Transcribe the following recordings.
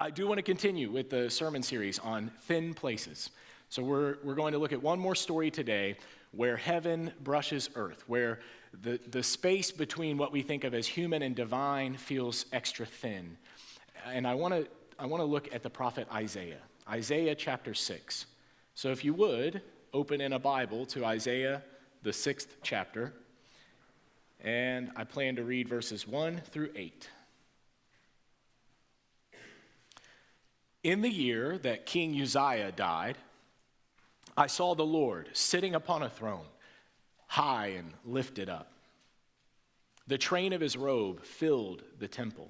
I do want to continue with the sermon series on thin places. So we're going to look at one more story today where heaven brushes earth, where the space between what we think of as human and divine feels extra thin. And I want to look at the prophet Isaiah, Isaiah chapter 6. So if you would, open in a Bible to Isaiah, the 6th chapter, and I plan to read verses 1 through 8. In the year that King Uzziah died, I saw the Lord sitting upon a throne, high and lifted up. The train of his robe filled the temple.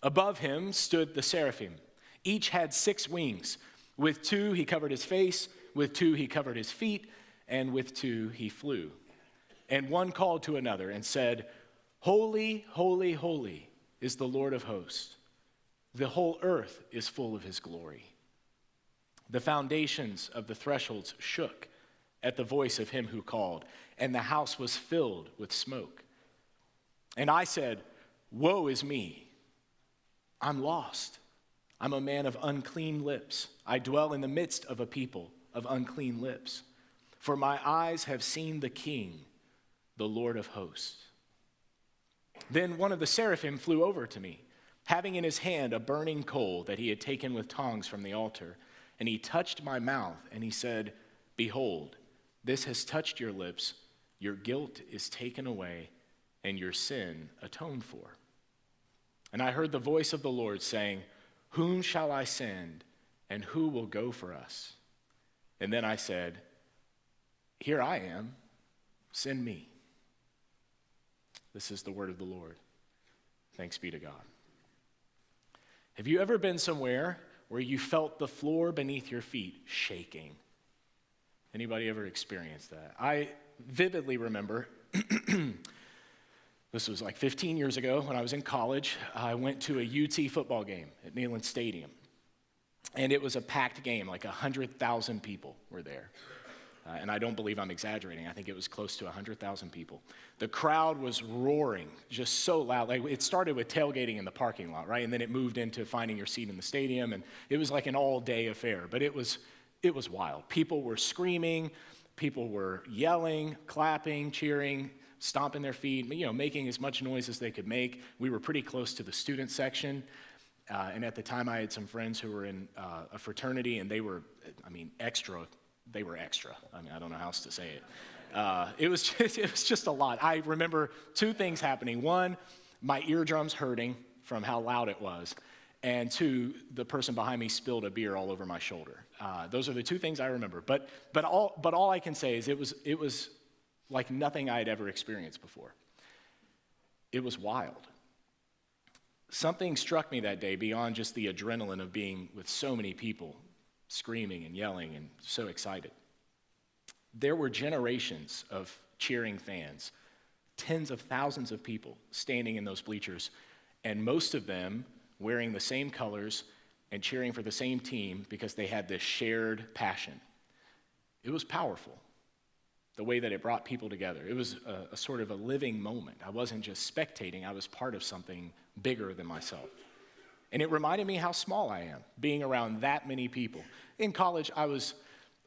Above him stood the seraphim. Each had 6 wings. With 2 he covered his face, with 2 he covered his feet, and with 2 he flew. And one called to another and said, "Holy, holy, holy is the Lord of hosts. The whole earth is full of his glory." The foundations of the thresholds shook at the voice of him who called, and the house was filled with smoke. And I said, "Woe is me! I'm lost. I'm a man of unclean lips. I dwell in the midst of a people of unclean lips. For my eyes have seen the King, the Lord of hosts." Then one of the seraphim flew over to me, having in his hand a burning coal that he had taken with tongs from the altar. And he touched my mouth, and he said, "Behold, this has touched your lips. Your guilt is taken away, and your sin atoned for." And I heard the voice of the Lord saying, "Whom shall I send, and who will go for us?" And then I said, "Here I am, send me." This is the word of the Lord. Thanks be to God. Have you ever been somewhere where you felt the floor beneath your feet shaking? Anybody ever experienced that? I vividly remember, this was like 15 years ago when I was in college. I went to a UT football game at Neyland Stadium. And it was a packed game, like 100,000 people were there. And I don't believe I'm exaggerating. I think it was close to 100,000 people. The crowd was roaring, just so loud. Like, it started with tailgating in the parking lot, right? And then it moved into finding your seat in the stadium. And it was like an all-day affair. But it was wild. People were screaming. People were yelling, clapping, cheering, stomping their feet, making as much noise as they could make. We were pretty close to the student section. And at the time, I had some friends who were in a fraternity, and they were, extra. They were extra. I don't know how else to say it. It was just a lot. I remember 2 things happening. 1, my eardrums hurting from how loud it was. And 2, the person behind me spilled a beer all over my shoulder. Those are the 2 things I remember. But all I can say is it was like nothing I had ever experienced before. It was wild. Something struck me that day beyond just the adrenaline of being with so many people, screaming and yelling and so excited. There were generations of cheering fans, tens of thousands of people standing in those bleachers, and most of them wearing the same colors and cheering for the same team because they had this shared passion. It was powerful, the way that it brought people together. It was a sort of a living moment. I wasn't just spectating, I was part of something bigger than myself. And it reminded me how small I am, being around that many people. In college, I was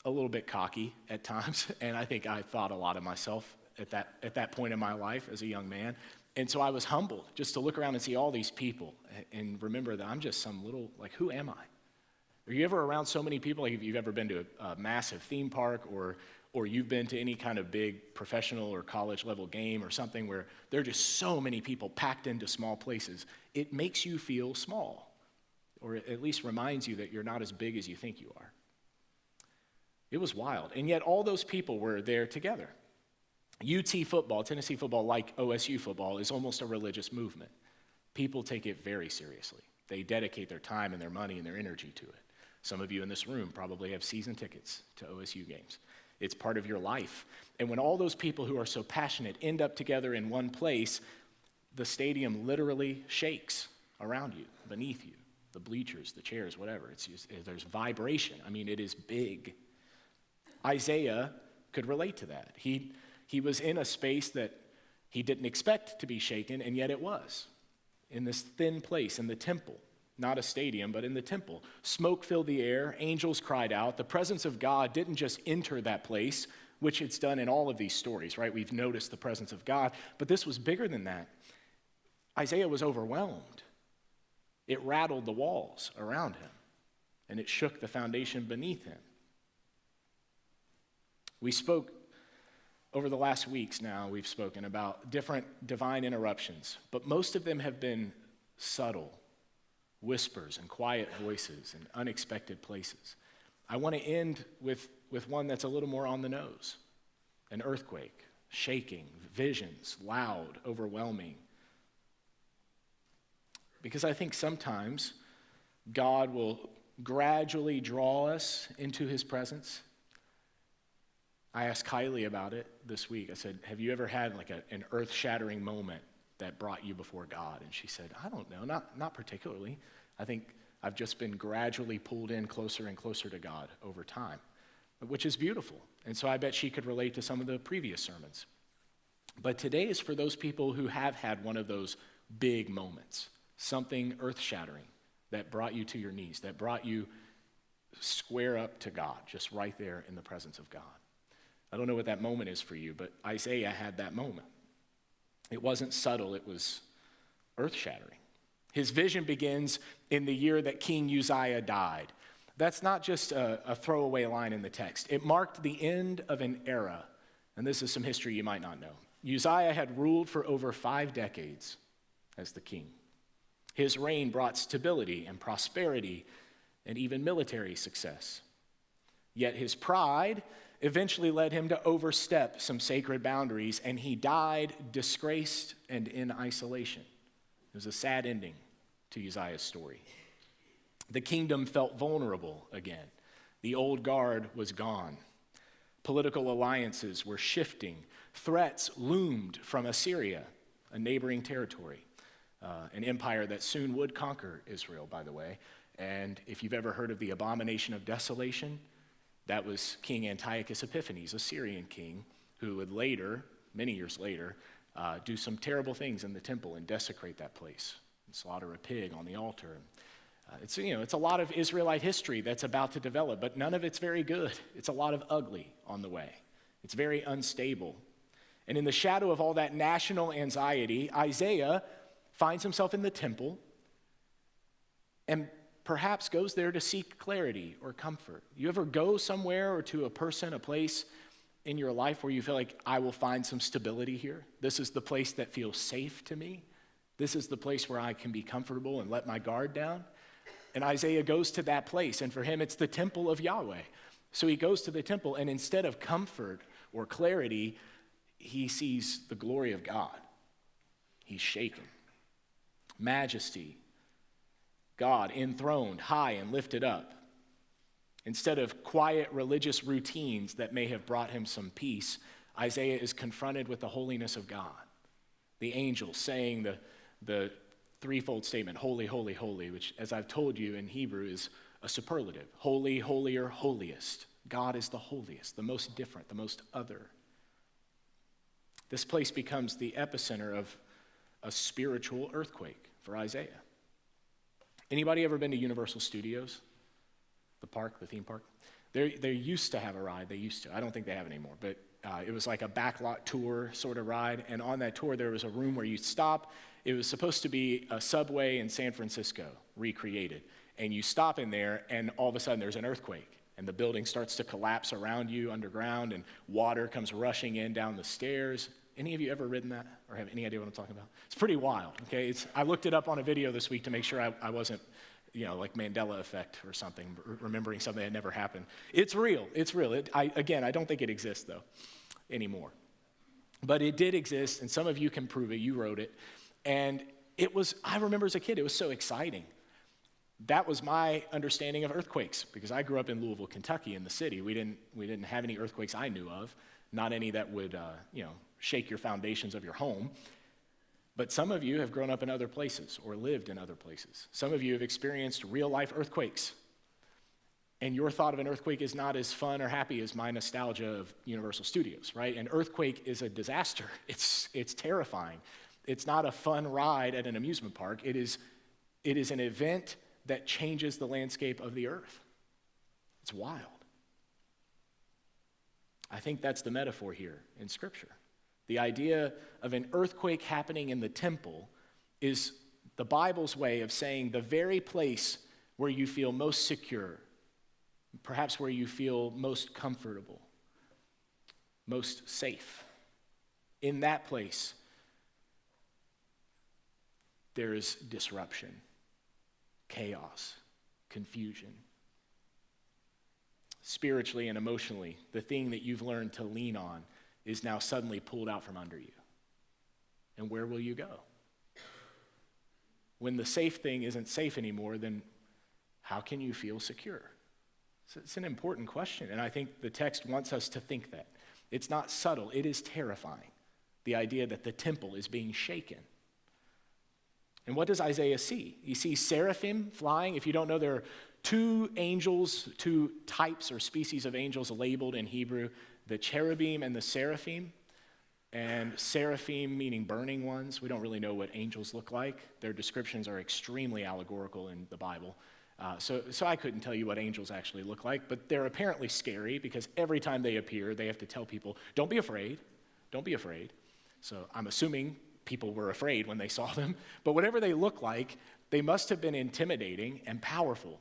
a little bit cocky at times, and I think I thought a lot of myself at that point in my life as a young man. And so I was humbled just to look around and see all these people and remember that I'm just some little, who am I? Are you ever around so many people? Like, if you've ever been to a massive theme park or you've been to any kind of big professional or college level game or something where there are just so many people packed into small places, it makes you feel small, or at least reminds you that you're not as big as you think you are. It was wild. And yet all those people were there together. UT football, Tennessee football, like OSU football, is almost a religious movement. People take it very seriously. They dedicate their time and their money and their energy to it. Some of you in this room probably have season tickets to OSU games. It's part of your life. And when all those people who are so passionate end up together in one place, the stadium literally shakes around you, beneath you, the bleachers, the chairs, whatever. There's vibration. It is big. Isaiah could relate to that. He was in a space that he didn't expect to be shaken, and yet it was. In this thin place, in the temple, not a stadium, but in the temple. Smoke filled the air, angels cried out. The presence of God didn't just enter that place, which it's done in all of these stories, right? We've noticed the presence of God, but this was bigger than that. Isaiah was overwhelmed. It rattled the walls around him, and it shook the foundation beneath him. We spoke over the last weeks now, we've spoken about different divine interruptions, but most of them have been subtle whispers and quiet voices and unexpected places. I want to end with one that's a little more on the nose. An earthquake, shaking, visions, loud, overwhelming. Because I think sometimes God will gradually draw us into his presence. I asked Kylie about it this week. I said, have you ever had like an earth-shattering moment that brought you before God? And she said, I don't know, not particularly. I think I've just been gradually pulled in closer and closer to God over time, which is beautiful. And so I bet she could relate to some of the previous sermons. But today is for those people who have had one of those big moments, something earth-shattering that brought you to your knees, that brought you square up to God, just right there in the presence of God. I don't know what that moment is for you, but Isaiah had that moment. It wasn't subtle, it was earth-shattering. His vision begins in the year that King Uzziah died. That's not just a throwaway line in the text. It marked the end of an era, and this is some history you might not know. Uzziah had ruled for over 5 decades as the king. His reign brought stability and prosperity and even military success. Yet his pride eventually led him to overstep some sacred boundaries, and he died disgraced and in isolation. It was a sad ending to Uzziah's story. The kingdom felt vulnerable again. The old guard was gone. Political alliances were shifting. Threats loomed from Assyria, a neighboring territory, an empire that soon would conquer Israel, by the way. And if you've ever heard of the abomination of desolation, that was King Antiochus Epiphanes, a Syrian king, who would later, many years later, do some terrible things in the temple and desecrate that place and slaughter a pig on the altar. It's a lot of Israelite history that's about to develop, but none of it's very good. It's a lot of ugly on the way. It's very unstable. And in the shadow of all that national anxiety, Isaiah finds himself in the temple and perhaps goes there to seek clarity or comfort. You ever go somewhere or to a person, a place in your life where you feel like, I will find some stability here? This is the place that feels safe to me. This is the place where I can be comfortable and let my guard down. And Isaiah goes to that place, and for him, it's the temple of Yahweh. So he goes to the temple, and instead of comfort or clarity, he sees the glory of God. He's shaken. Majesty, God enthroned, high and lifted up. Instead of quiet religious routines that may have brought him some peace, Isaiah is confronted with the holiness of God. The angel saying the threefold statement, holy, holy, holy, which, as I've told you in Hebrew, is a superlative. Holy, holier, holiest. God is the holiest, the most different, the most other. This place becomes the epicenter of a spiritual earthquake for Isaiah. Anybody ever been to Universal Studios? The park, the theme park? They used to have a ride. They used to. I don't think they have it anymore. But it was like a backlot tour sort of ride. And on that tour, there was a room where you'd stop. It was supposed to be a subway in San Francisco recreated. And you stop in there, and all of a sudden there's an earthquake. And the building starts to collapse around you underground, and water comes rushing in down the stairs. Any of you ever ridden that or have any idea what I'm talking about? It's pretty wild, okay? I looked it up on a video this week to make sure I wasn't, like Mandela effect or something, remembering something that never happened. It's real. It's real. I don't think it exists, though, anymore. But it did exist, and some of you can prove it. You wrote it. And I remember as a kid, it was so exciting. That was my understanding of earthquakes, because I grew up in Louisville, Kentucky, in the city. We didn't have any earthquakes I knew of, not any that would, shake your foundations of your home. But some of you have grown up in other places or lived in other places. Some of you have experienced real-life earthquakes. And your thought of an earthquake is not as fun or happy as my nostalgia of Universal Studios, right? An earthquake is a disaster. It's terrifying. It's not a fun ride at an amusement park. It is an event that changes the landscape of the earth. It's wild. I think that's the metaphor here in Scripture. The idea of an earthquake happening in the temple is the Bible's way of saying the very place where you feel most secure, perhaps where you feel most comfortable, most safe. In that place, there is disruption, chaos, confusion. Spiritually and emotionally, the thing that you've learned to lean on is now suddenly pulled out from under you. And where will you go? When the safe thing isn't safe anymore, then how can you feel secure? So it's an important question, and I think the text wants us to think that. It's not subtle, it is terrifying, the idea that the temple is being shaken. And what does Isaiah see? He sees seraphim flying. If you don't know, there are two angels, two types or species of angels labeled in Hebrew, the cherubim and the seraphim. And seraphim meaning burning ones. We don't really know what angels look like. Their descriptions are extremely allegorical in the Bible. So I couldn't tell you what angels actually look like, but they're apparently scary because every time they appear, they have to tell people, don't be afraid, don't be afraid. So I'm assuming people were afraid when they saw them, but whatever they look like, they must have been intimidating and powerful.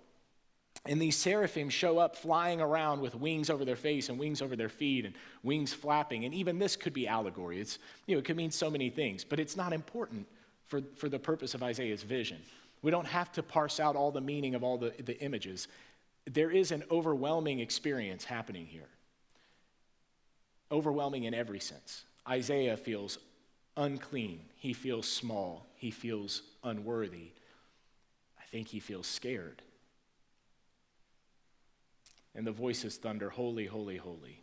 And these seraphim show up flying around with wings over their face and wings over their feet and wings flapping. And even this could be allegory. It could mean so many things, but it's not important for the purpose of Isaiah's vision. We don't have to parse out all the meaning of all the images. There is an overwhelming experience happening here. Overwhelming in every sense. Isaiah feels unclean. He feels small. He feels unworthy. I think he feels scared. And the voices thunder, holy, holy, holy.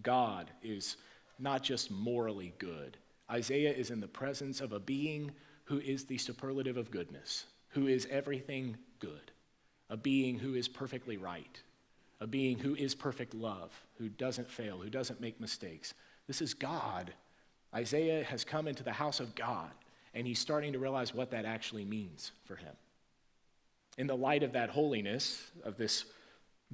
God is not just morally good. Isaiah is in the presence of a being who is the superlative of goodness, who is everything good, a being who is perfectly right, a being who is perfect love, who doesn't fail, who doesn't make mistakes. This is God. Isaiah has come into the house of God, and he's starting to realize what that actually means for him. In the light of that holiness, of this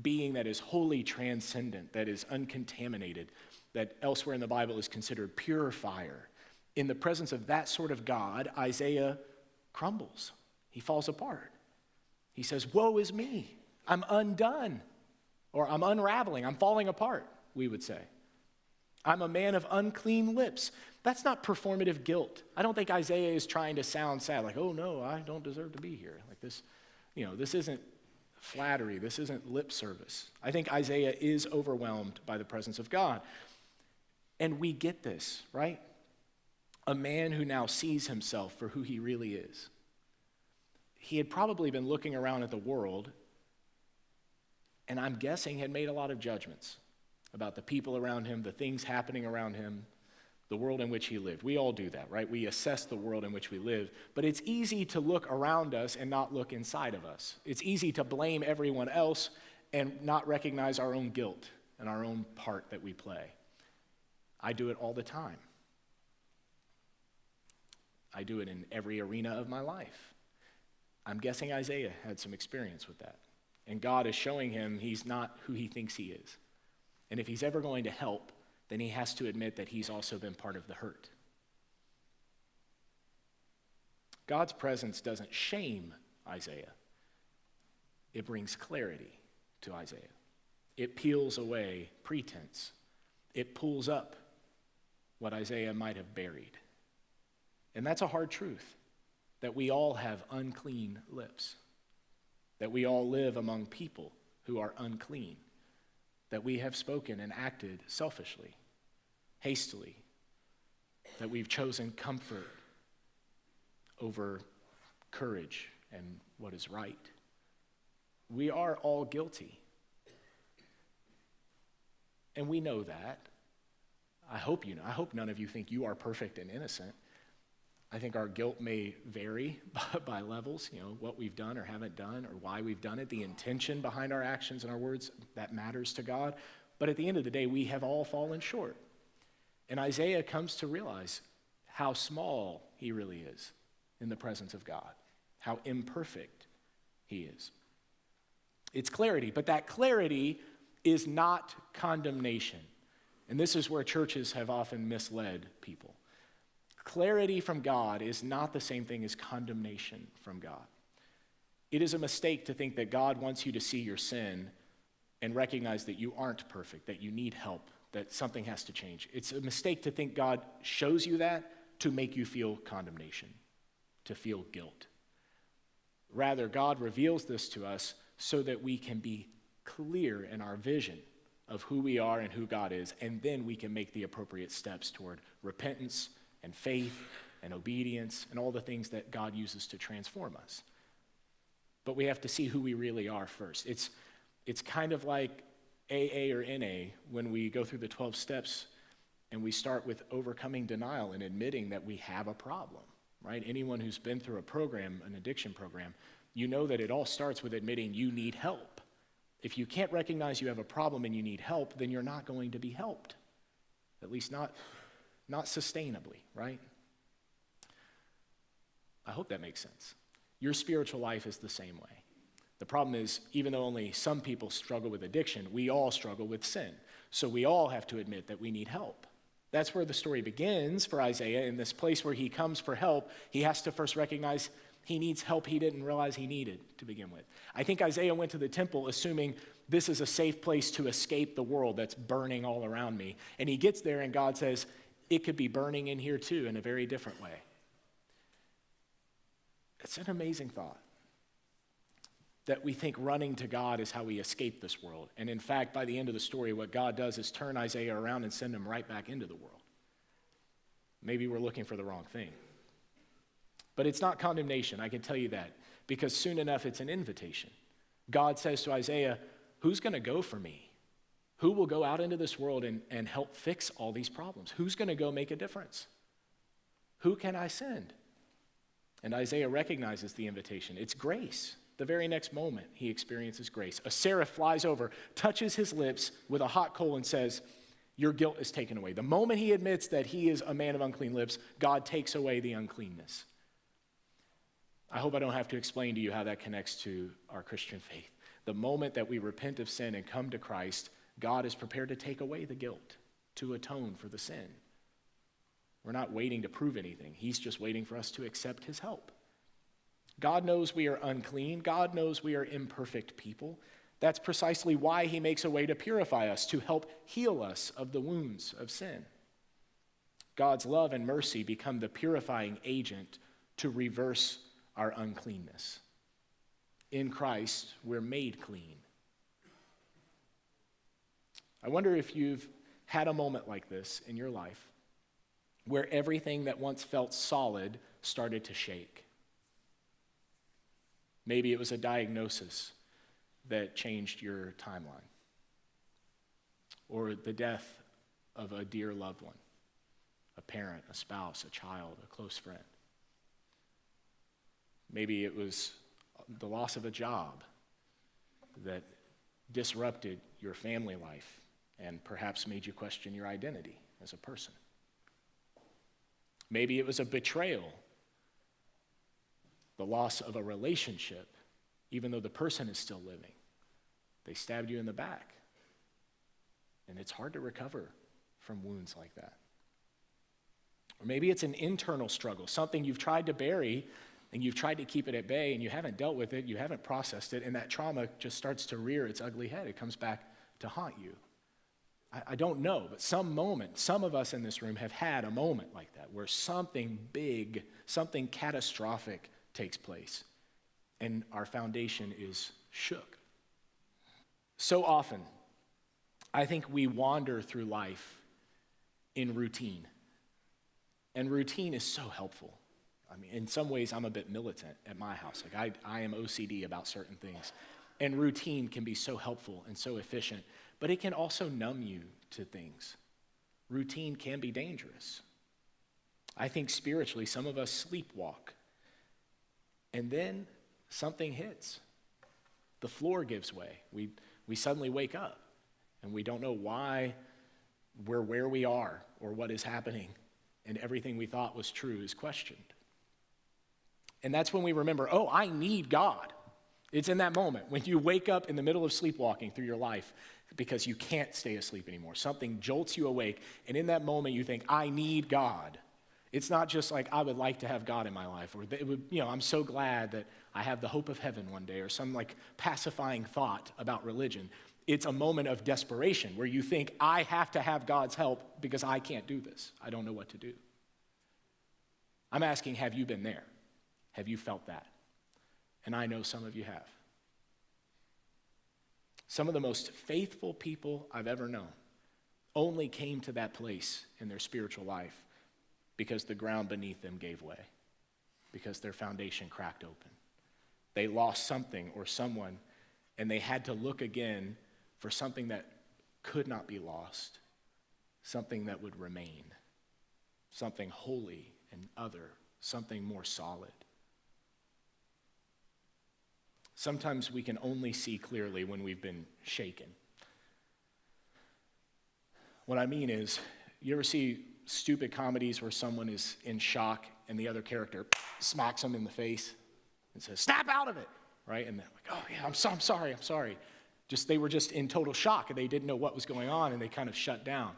being that is wholly transcendent, that is uncontaminated, that elsewhere in the Bible is considered pure fire, in the presence of that sort of God, Isaiah crumbles. He falls apart. He says, woe is me. I'm undone. Or I'm unraveling. I'm falling apart, we would say. I'm a man of unclean lips. That's not performative guilt. I don't think Isaiah is trying to sound sad, like, oh no, I don't deserve to be here. Like this, this isn't flattery. This isn't lip service. I think Isaiah is overwhelmed by the presence of God. And we get this, right? A man who now sees himself for who he really is. He had probably been looking around at the world, and I'm guessing had made a lot of judgments about the people around him, the things happening around him, the world in which he lived. We all do that, right? We assess the world in which we live, but it's easy to look around us and not look inside of us. It's easy to blame everyone else and not recognize our own guilt and our own part that we play. I do it all the time. I do it in every arena of my life. I'm guessing Isaiah had some experience with that. And God is showing him he's not who he thinks he is. And if he's ever going to help, then he has to admit that he's also been part of the hurt. God's presence doesn't shame Isaiah. It brings clarity to Isaiah. It peels away pretense. It pulls up what Isaiah might have buried. And that's a hard truth, that we all have unclean lips, that we all live among people who are unclean, that we have spoken and acted selfishly, hastily, that we've chosen comfort over courage and what is right. We are all guilty. And we know that. I hope you know. I hope none of you think you are perfect and innocent. I think our guilt may vary by levels, what we've done or haven't done or why we've done it, the intention behind our actions and our words, that matters to God. But at the end of the day, we have all fallen short. And Isaiah comes to realize how small he really is in the presence of God, how imperfect he is. It's clarity, but that clarity is not condemnation. And this is where churches have often misled people. Clarity from God is not the same thing as condemnation from God. It is a mistake to think that God wants you to see your sin and recognize that you aren't perfect, that you need help, that something has to change. It's a mistake to think God shows you that to make you feel condemnation, to feel guilt. Rather, God reveals this to us so that we can be clear in our vision of who we are and who God is, and then we can make the appropriate steps toward repentance and faith and obedience and all the things that God uses to transform us. But we have to see who we really are first. It's kind of like AA or NA when we go through the 12 steps and we start with overcoming denial and admitting that we have a problem, right? Anyone who's been through a program, an addiction program, you know that it all starts with admitting you need help. If you can't recognize you have a problem and you need help, then you're not going to be helped, at least not sustainably, right? I hope that makes sense. Your spiritual life is the same way. The problem is, even though only some people struggle with addiction, we all struggle with sin. So we all have to admit that we need help. That's where the story begins for Isaiah. In this place where he comes for help, he has to first recognize he needs help he didn't realize he needed to begin with. I think Isaiah went to the temple assuming this is a safe place to escape the world that's burning all around me. And he gets there and God says, it could be burning in here too in a very different way. It's an amazing thought that we think running to God is how we escape this world. And in fact, by the end of the story, what God does is turn Isaiah around and send him right back into the world. Maybe we're looking for the wrong thing. But it's not condemnation, I can tell you that, because soon enough it's an invitation. God says to Isaiah, who's going to go for me? Who will go out into this world and help fix all these problems? Who's going to go make a difference? Who can I send? And Isaiah recognizes the invitation. It's grace. The very next moment, he experiences grace. A seraph flies over, touches his lips with a hot coal and says, your guilt is taken away. The moment he admits that he is a man of unclean lips, God takes away the uncleanness. I hope I don't have to explain to you how that connects to our Christian faith. The moment that we repent of sin and come to Christ, God is prepared to take away the guilt, to atone for the sin. We're not waiting to prove anything. He's just waiting for us to accept his help. God knows we are unclean. God knows we are imperfect people. That's precisely why he makes a way to purify us, to help heal us of the wounds of sin. God's love and mercy become the purifying agent to reverse our uncleanness. In Christ, we're made clean. I wonder if you've had a moment like this in your life where everything that once felt solid started to shake. Maybe it was a diagnosis that changed your timeline, or the death of a dear loved one, a parent, a spouse, a child, a close friend. Maybe it was the loss of a job that disrupted your family life and perhaps made you question your identity as a person. Maybe it was a betrayal, the loss of a relationship, even though the person is still living. They stabbed you in the back, and it's hard to recover from wounds like that. Or maybe it's an internal struggle, something you've tried to bury and you've tried to keep it at bay and you haven't dealt with it, you haven't processed it, and that trauma just starts to rear its ugly head. It comes back to haunt you. I don't know, but some of us in this room have had a moment like that where something big, something catastrophic takes place, and our foundation is shook. So often, I think we wander through life in routine, and routine is so helpful. I mean, in some ways, I'm a bit militant at my house. Like I am OCD about certain things, and routine can be so helpful and so efficient, but it can also numb you to things. Routine can be dangerous. I think spiritually, some of us sleepwalk, and then something hits. The floor gives way. We suddenly wake up, and we don't know why we're where we are or what is happening, and everything we thought was true is questioned. And that's when we remember, oh, I need God. It's in that moment when you wake up in the middle of sleepwalking through your life because you can't stay asleep anymore. Something jolts you awake, and in that moment you think, I need God. It's not just like, I would like to have God in my life, or it would, I'm so glad that I have the hope of heaven one day, or some like pacifying thought about religion. It's a moment of desperation where you think, I have to have God's help because I can't do this. I don't know what to do. I'm asking, have you been there? Have you felt that? And I know some of you have. Some of the most faithful people I've ever known only came to that place in their spiritual life because the ground beneath them gave way, because their foundation cracked open. They lost something or someone, and they had to look again for something that could not be lost, something that would remain, something holy and other, something more solid. Sometimes we can only see clearly when we've been shaken. What I mean is, you ever see stupid comedies where someone is in shock and the other character smacks them in the face and says, snap out of it, right? And they're like, oh yeah, I'm sorry. They were just in total shock and they didn't know what was going on and they kind of shut down.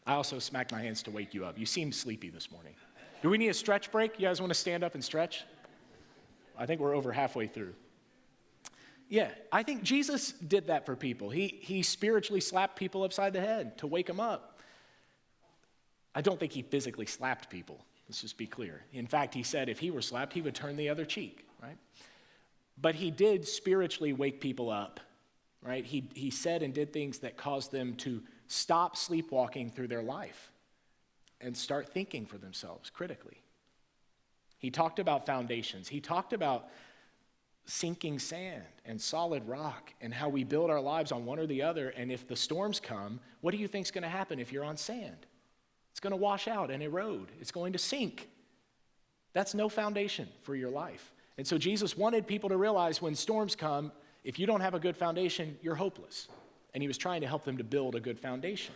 I also smacked my hands to wake you up. You seem sleepy this morning. Do we need a stretch break? You guys want to stand up and stretch? I think we're over halfway through. Yeah, I think Jesus did that for people. He spiritually slapped people upside the head to wake them up. I don't think he physically slapped people. Let's just be clear. In fact, he said if he were slapped, he would turn the other cheek, right? But he did spiritually wake people up, right? He said and did things that caused them to stop sleepwalking through their life and start thinking for themselves critically. He talked about foundations. He talked about sinking sand and solid rock and how we build our lives on one or the other. And if the storms come, what do you think is going to happen if you're on sand? It's going to wash out and erode. It's going to sink. That's no foundation for your life. And so Jesus wanted people to realize when storms come, if you don't have a good foundation, you're hopeless. And he was trying to help them to build a good foundation.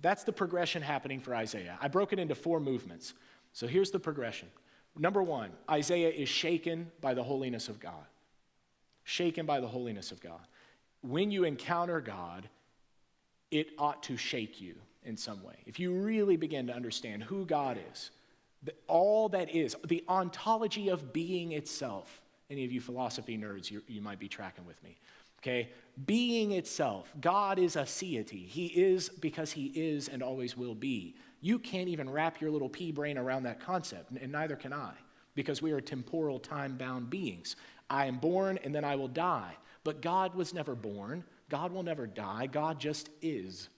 That's the progression happening for Isaiah. I broke it into 4 movements. So here's the progression. Number 1, Isaiah is shaken by the holiness of God. Shaken by the holiness of God. When you encounter God, it ought to shake you in some way. If you really begin to understand who God is, all that is, the ontology of being itself. Any of you philosophy nerds, you might be tracking with me. Okay? Being itself. God is a deity. He is because he is and always will be. You can't even wrap your little pea brain around that concept, and neither can I, because we are temporal, time-bound beings. I am born, and then I will die. But God was never born. God will never die. God just is.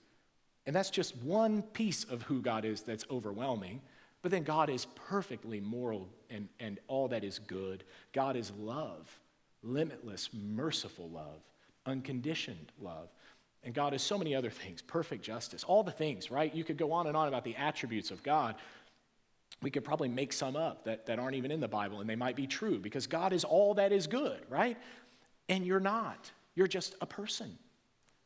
And that's just one piece of who God is that's overwhelming. But then God is perfectly moral and all that is good. God is love, limitless, merciful love, unconditioned love. And God is so many other things, perfect justice, all the things, right? You could go on and on about the attributes of God. We could probably make some up that aren't even in the Bible, and they might be true, because God is all that is good, right? And you're not. You're just a person.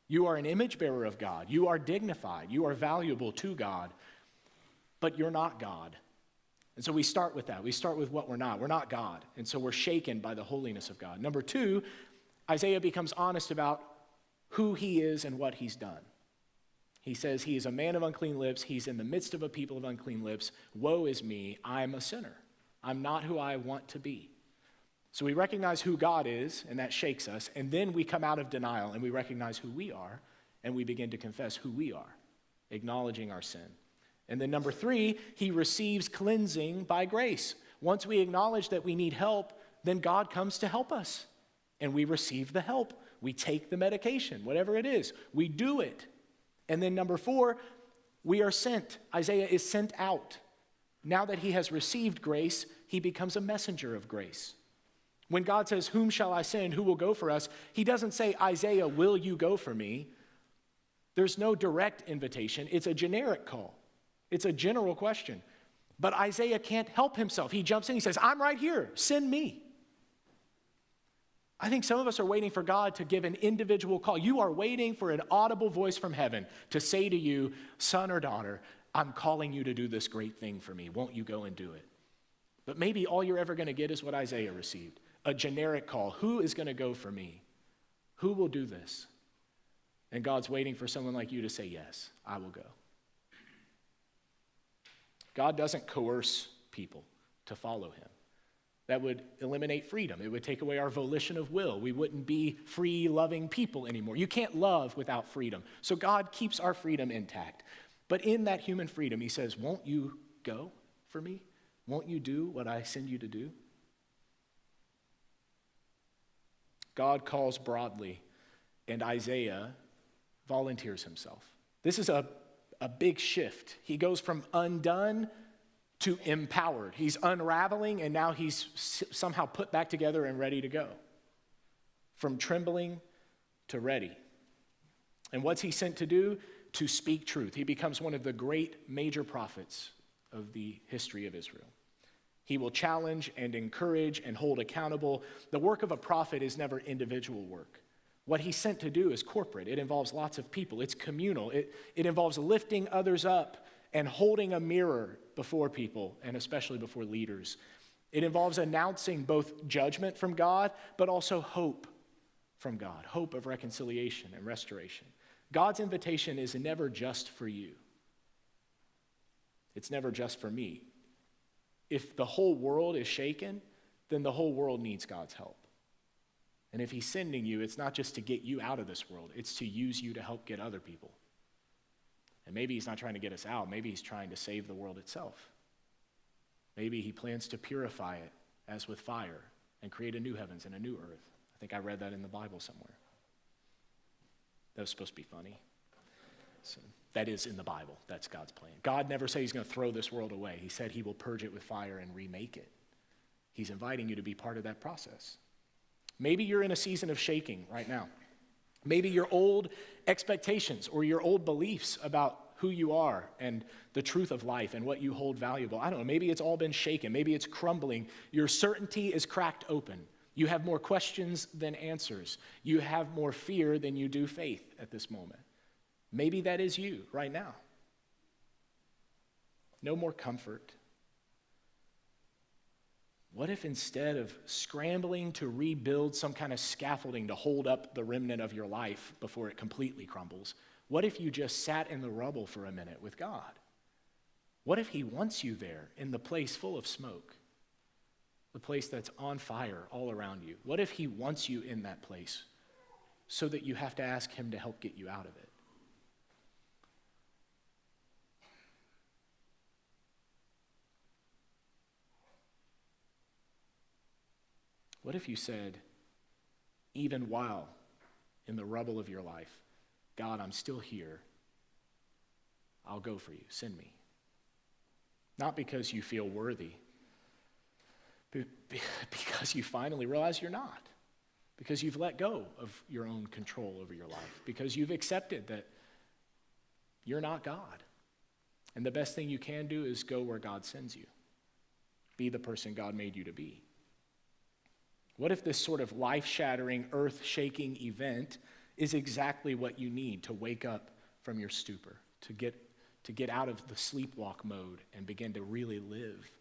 You are an image bearer of God. You are dignified. You are valuable to God, but you're not God. And so we start with that. We start with what we're not. We're not God. And so we're shaken by the holiness of God. Number 2, Isaiah becomes honest about who he is and what he's done. He says he is a man of unclean lips. He's in the midst of a people of unclean lips. Woe is me. I'm a sinner. I'm not who I want to be. So we recognize who God is, and that shakes us. And then we come out of denial, and we recognize who we are, and we begin to confess who we are, acknowledging our sin. And then number 3, he receives cleansing by grace. Once we acknowledge that we need help, then God comes to help us, and we receive the help. We take the medication, whatever it is. We do it. And then number 4, we are sent. Isaiah is sent out. Now that he has received grace, he becomes a messenger of grace. When God says, whom shall I send? Who will go for us? He doesn't say, Isaiah, will you go for me? There's no direct invitation. It's a generic call. It's a general question. But Isaiah can't help himself. He jumps in. He says, I'm right here. Send me. I think some of us are waiting for God to give an individual call. You are waiting for an audible voice from heaven to say to you, son or daughter, I'm calling you to do this great thing for me. Won't you go and do it? But maybe all you're ever going to get is what Isaiah received. a generic call. Who is going to go for me? Who will do this? And God's waiting for someone like you to say, yes, I will go. God doesn't coerce people to follow him. That would eliminate freedom. It would take away our volition of will. We wouldn't be free, loving people anymore. You can't love without freedom. So God keeps our freedom intact. But in that human freedom, he says, won't you go for me? Won't you do what I send you to do? God calls broadly, and Isaiah volunteers himself. This is a big shift. He goes from undone to empowered. He's unraveling, and now he's somehow put back together and ready to go. From trembling to ready. And what's he sent to do? To speak truth. He becomes one of the great major prophets of the history of Israel. He will challenge and encourage and hold accountable. The work of a prophet is never individual work. What he's sent to do is corporate. It involves lots of people. It's communal. It involves lifting others up and holding a mirror before people, and especially before leaders. It involves announcing both judgment from God, but also hope from God, hope of reconciliation and restoration. God's invitation is never just for you. It's never just for me. If the whole world is shaken, then the whole world needs God's help. And if he's sending you, it's not just to get you out of this world, it's to use you to help get other people. And maybe he's not trying to get us out. Maybe he's trying to save the world itself. Maybe he plans to purify it as with fire and create a new heavens and a new earth. I think I read that in the Bible somewhere. That was supposed to be funny. So that is in the Bible. That's God's plan. God never said he's going to throw this world away. He said he will purge it with fire and remake it. He's inviting you to be part of that process. Maybe you're in a season of shaking right now. Maybe your old expectations or your old beliefs about who you are and the truth of life and what you hold valuable. I don't know, maybe it's all been shaken. Maybe it's crumbling. Your certainty is cracked open. You have more questions than answers. You have more fear than you do faith at this moment. Maybe that is you right now. No more comfort. What if instead of scrambling to rebuild some kind of scaffolding to hold up the remnant of your life before it completely crumbles, what if you just sat in the rubble for a minute with God? What if he wants you there in the place full of smoke, the place that's on fire all around you? What if he wants you in that place so that you have to ask him to help get you out of it? What if you said, even while in the rubble of your life, God, I'm still here. I'll go for you. Send me. Not because you feel worthy, but because you finally realize you're not. Because you've let go of your own control over your life. Because you've accepted that you're not God. And the best thing you can do is go where God sends you. Be the person God made you to be. What if this sort of life-shattering, earth-shaking event is exactly what you need to wake up from your stupor, to get out of the sleepwalk mode and begin to really live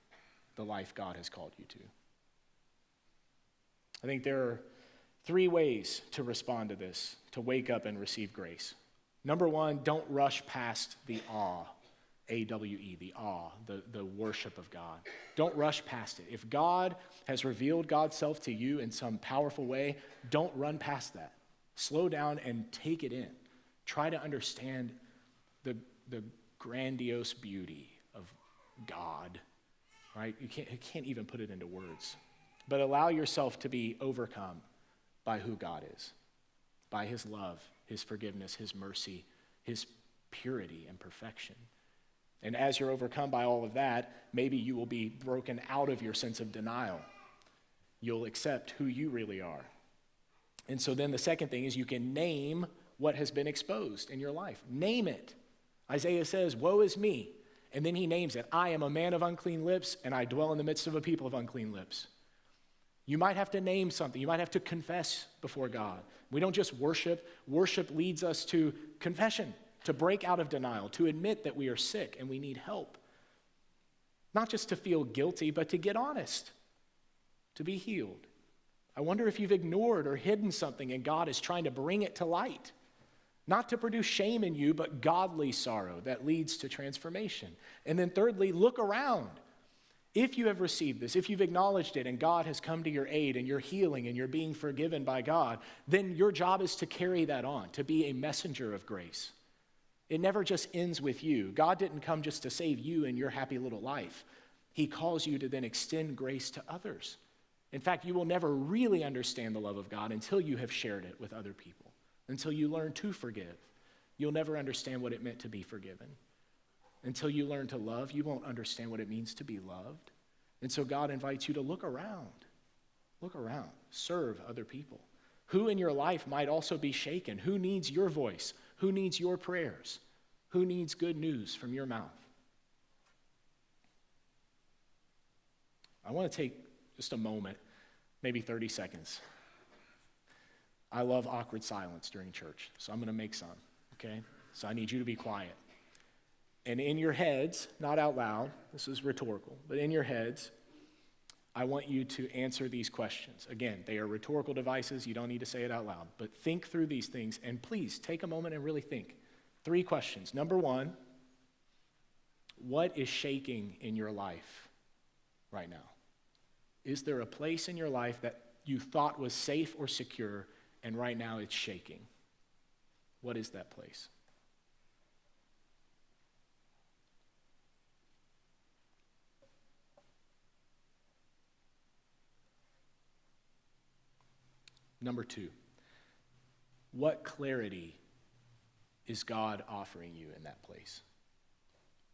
the life God has called you to? I think there are 3 ways to respond to this, to wake up and receive grace. Number 1, don't rush past the awe. A-W-E, the awe, the worship of God. Don't rush past it. If God has revealed God's self to you in some powerful way, don't run past that. Slow down and take it in. Try to understand the grandiose beauty of God, right? You can't even put it into words. But allow yourself to be overcome by who God is, by his love, his forgiveness, his mercy, his purity and perfection. And as you're overcome by all of that, maybe you will be broken out of your sense of denial. You'll accept who you really are. And so then the second thing is you can name what has been exposed in your life. Name it. Isaiah says, woe is me. And then he names it. I am a man of unclean lips, and I dwell in the midst of a people of unclean lips. You might have to name something. You might have to confess before God. We don't just worship. Worship leads us to confession, to break out of denial, to admit that we are sick and we need help. Not just to feel guilty, but to get honest, to be healed. I wonder if you've ignored or hidden something and God is trying to bring it to light. Not to produce shame in you, but godly sorrow that leads to transformation. And then thirdly, look around. If you have received this, if you've acknowledged it and God has come to your aid and you're healing and you're being forgiven by God, then your job is to carry that on, to be a messenger of grace. It never just ends with you. God didn't come just to save you and your happy little life. He calls you to then extend grace to others. In fact, you will never really understand the love of God until you have shared it with other people, until you learn to forgive. You'll never understand what it meant to be forgiven. Until you learn to love, you won't understand what it means to be loved. And so God invites you to look around. Look around. Serve other people. Who in your life might also be shaken? Who needs your voice? Who needs your prayers? Who needs good news from your mouth? I want to take just a moment, maybe 30 seconds. I love awkward silence during church, so I'm going to make some, okay? So I need you to be quiet. And in your heads, not out loud, this is rhetorical, but in your heads, I want you to answer these questions. Again, they are rhetorical devices. You don't need to say it out loud, but think through these things, and please take a moment and really think. 3 questions. Number 1, what is shaking in your life right now? Is there a place in your life that you thought was safe or secure, and right now it's shaking? What is that place? Number 2, what clarity is God offering you in that place?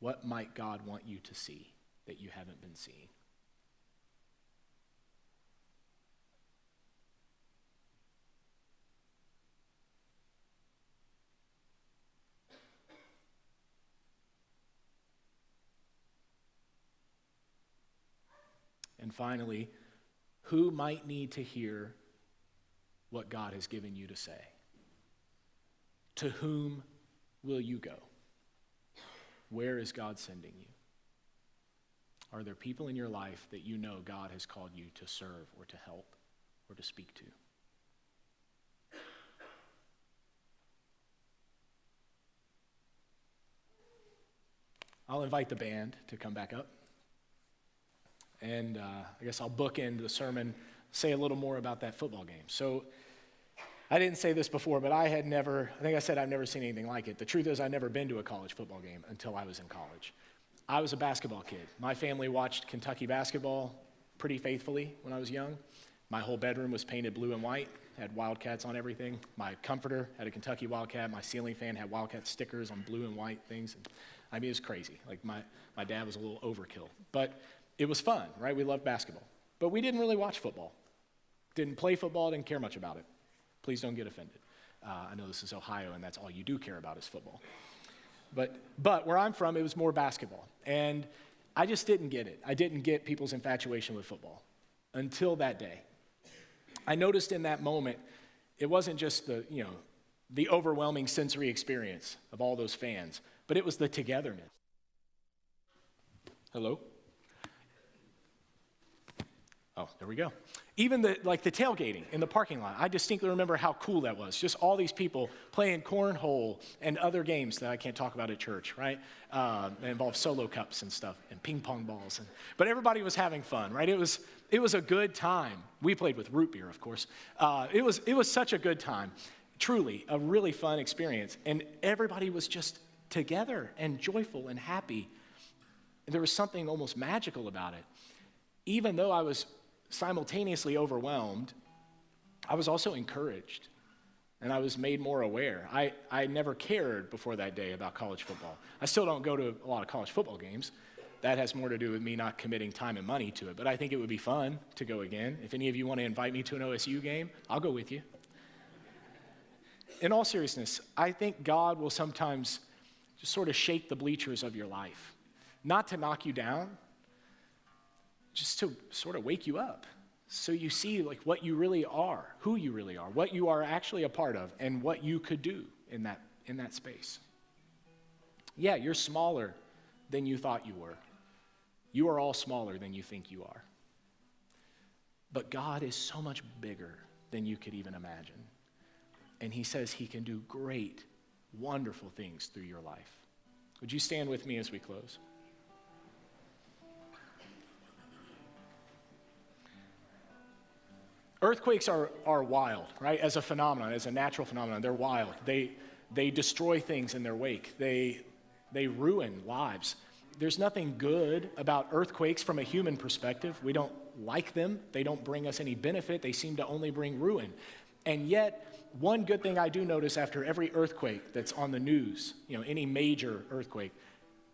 What might God want you to see that you haven't been seeing? And finally, who might need to hear what God has given you to say? To whom will you go? Where is God sending you? Are there people in your life that you know God has called you to serve or to help or to speak to? I'll invite the band to come back up. And I guess I'll bookend the sermon, say a little more about that football game. So I didn't say this before, but I think I said I've never seen anything like it. The truth is I've never been to a college football game until I was in college. I was a basketball kid. My family watched Kentucky basketball pretty faithfully when I was young. My whole bedroom was painted blue and white, had Wildcats on everything. My comforter had a Kentucky Wildcat. My ceiling fan had Wildcat stickers on blue and white things. I mean, it was crazy. Like my dad was a little overkill. But it was fun, right? We loved basketball. But we didn't really watch football. Didn't play football, didn't care much about it. Please don't get offended. I know this is Ohio, and that's all you do care about is football. But where I'm from, it was more basketball. And I just didn't get it. I didn't get people's infatuation with football until that day. I noticed in that moment, it wasn't just the overwhelming sensory experience of all those fans, but it was the togetherness. Hello? Oh, there we go. Even the tailgating in the parking lot, I distinctly remember how cool that was. Just all these people playing cornhole and other games that I can't talk about at church, right? That involve solo cups and stuff and ping pong balls. But everybody was having fun, right? It was a good time. We played with root beer, of course. It was such a good time. Truly, a really fun experience. And everybody was just together and joyful and happy. And there was something almost magical about it. Even though I was simultaneously overwhelmed, I was also encouraged, and I was made more aware. I never cared before that day about college football. I still don't go to a lot of college football games. That has more to do with me not committing time and money to it, but I think it would be fun to go again. If any of you want to invite me to an OSU game, I'll go with you. In all seriousness, I think God will sometimes just sort of shake the bleachers of your life, not to knock you down, just to sort of wake you up so you see like what you really are, who you really are, what you are actually a part of, and what you could do in that space. Yeah, you're smaller than you thought you were. You are all smaller than you think you are. But God is so much bigger than you could even imagine. And he says he can do great, wonderful things through your life. Would you stand with me as we close? Earthquakes are wild, right? As a phenomenon, as a natural phenomenon, they're wild. They destroy things in their wake. They ruin lives. There's nothing good about earthquakes from a human perspective. We don't like them. They don't bring us any benefit. They seem to only bring ruin. And yet, one good thing I do notice after every earthquake that's on the news, any major earthquake,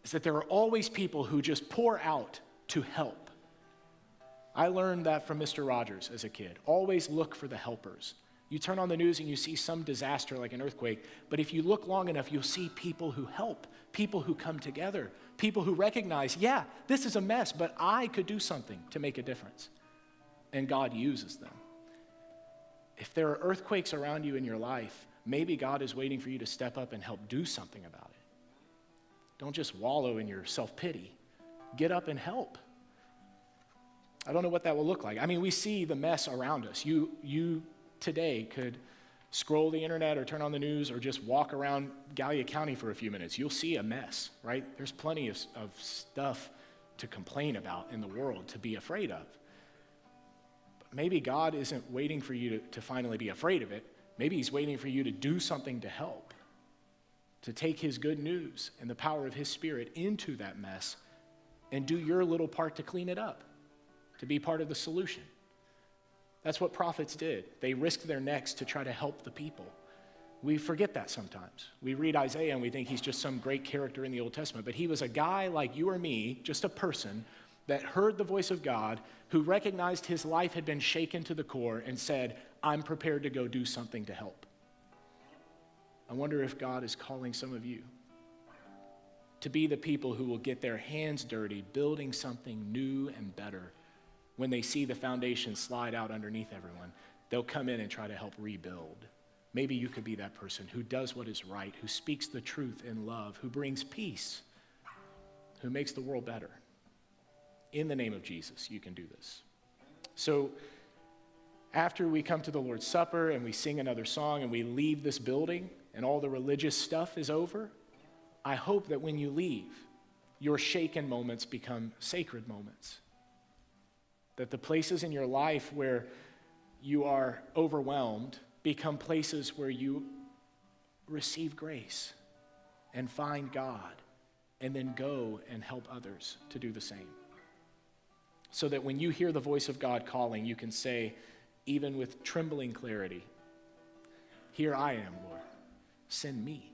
is that there are always people who just pour out to help. I learned that from Mr. Rogers as a kid. Always look for the helpers. You turn on the news and you see some disaster like an earthquake, but if you look long enough, you'll see people who help, people who come together, people who recognize, yeah, this is a mess, but I could do something to make a difference. And God uses them. If there are earthquakes around you in your life, maybe God is waiting for you to step up and help do something about it. Don't just wallow in your self-pity. Get up and help. I don't know what that will look like. I mean, we see the mess around us. You today could scroll the internet or turn on the news or just walk around Gallia County for a few minutes. You'll see a mess, right? There's plenty of stuff to complain about in the world, to be afraid of. But maybe God isn't waiting for you to finally be afraid of it. Maybe he's waiting for you to do something to help, to take his good news and the power of his Spirit into that mess and do your little part to clean it up, to be part of the solution. That's what prophets did. They risked their necks to try to help the people. We forget that sometimes. We read Isaiah and we think he's just some great character in the Old Testament, but he was a guy like you or me, just a person that heard the voice of God, who recognized his life had been shaken to the core and said, I'm prepared to go do something to help. I wonder if God is calling some of you to be the people who will get their hands dirty building something new and better. When they see the foundation slide out underneath everyone, they'll come in and try to help rebuild. Maybe you could be that person who does what is right, who speaks the truth in love, who brings peace, who makes the world better. In the name of Jesus, you can do this. So after we come to the Lord's Supper and we sing another song and we leave this building and all the religious stuff is over, I hope that when you leave, your shaken moments become sacred moments. That the places in your life where you are overwhelmed become places where you receive grace and find God and then go and help others to do the same. So that when you hear the voice of God calling, you can say, even with trembling clarity, here I am, Lord, send me.